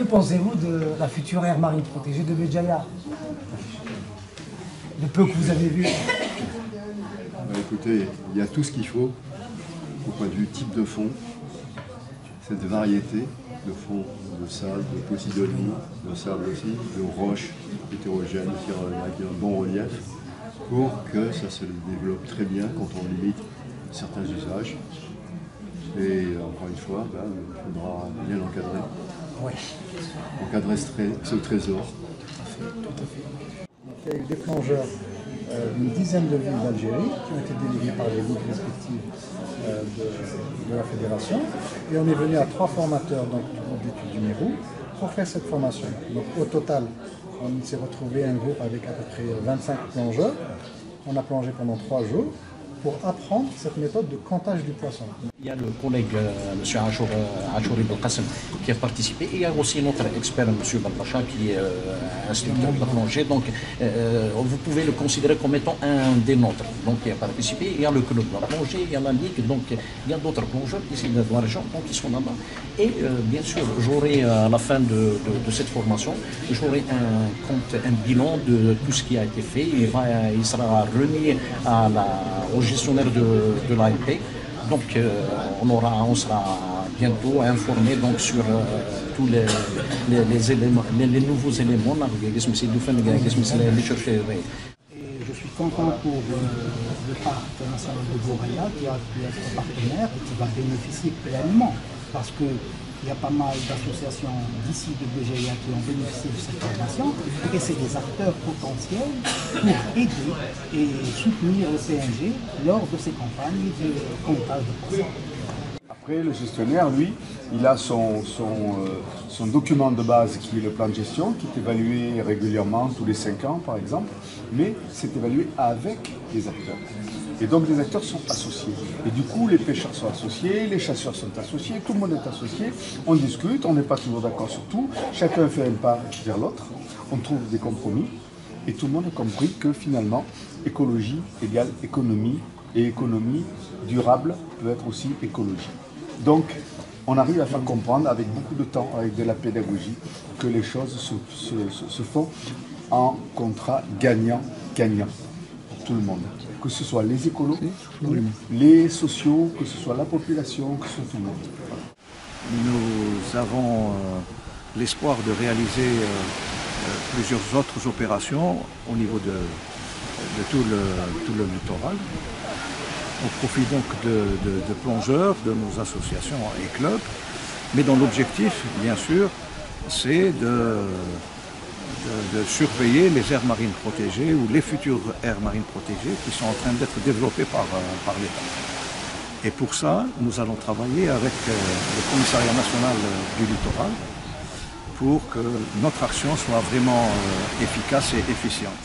Que pensez-vous de la future aire marine protégée de Béjaïa? Le peu que vous avez vu. Écoutez, il y a tout ce qu'il faut au point de vue type de fond, cette variété de fond, de sable, de posidonie, de sable aussi, de roches hétérogènes avec un bon relief, pour que ça se développe très bien quand on limite certains usages. Et encore une fois, il faudra bien l'encadrer. Oui. Encadrer ce trésor. Tout à fait. Il y a eu des plongeurs d'une dizaine de villes d'Algérie qui ont été délégués par les ligues respectives de la fédération. Et on est venu à 3 formateurs donc, d'études du Mérou pour faire cette formation. Donc au total, on s'est retrouvé un groupe avec à peu près 25 plongeurs. On a plongé pendant 3 jours pour apprendre cette méthode de comptage du poisson. Il y a le collègue M. Achouri Belkacem qui a participé. Et il y a aussi notre expert M. Balbacha qui est instructeur de plongée. Donc vous pouvez le considérer comme étant un des nôtres. Donc il a participé. Il y a le club de la plongée, il y a la ligue. Donc il y a d'autres plongeurs ici de Douarjan qui sont là-bas. Et bien sûr, j'aurai à la fin de cette formation, j'aurai un bilan de tout ce qui a été fait. Il sera remis au gestionnaire de l'AMP. Donc on sera bientôt informé donc, sur tous les éléments, les nouveaux éléments. Et je suis content pour le parc national de Bouraya qui a pu être partenaire et qui va bénéficier pleinement parce que il y a pas mal d'associations d'ici de Béjaïa qui ont bénéficié de cette formation et c'est des acteurs potentiels pour aider et soutenir le PNG lors de ces campagnes de comptage de poissons. Après, le gestionnaire, lui, il a son document de base qui est le plan de gestion, qui est évalué régulièrement tous les 5 ans par exemple, mais c'est évalué avec les acteurs. Et donc les acteurs sont associés. Et du coup, les pêcheurs sont associés, les chasseurs sont associés, tout le monde est associé. On discute, on n'est pas toujours d'accord sur tout. Chacun fait un pas vers l'autre. On trouve des compromis. Et tout le monde a compris que finalement, écologie égale économie. Et économie durable peut être aussi écologie. Donc, on arrive à faire comprendre avec beaucoup de temps, avec de la pédagogie, que les choses se font en contrat gagnant-gagnant pour tout le monde. Que ce soit les écolos, les sociaux, que ce soit la population, que ce soit tout le monde. Nous avons l'espoir de réaliser plusieurs autres opérations au niveau de tout le littoral. Au profit donc de plongeurs, de nos associations et clubs, mais dont l'objectif, bien sûr, c'est de surveiller les aires marines protégées ou les futures aires marines protégées qui sont en train d'être développées par l'État. Et pour ça, nous allons travailler avec le Commissariat national du littoral pour que notre action soit vraiment efficace et efficiente.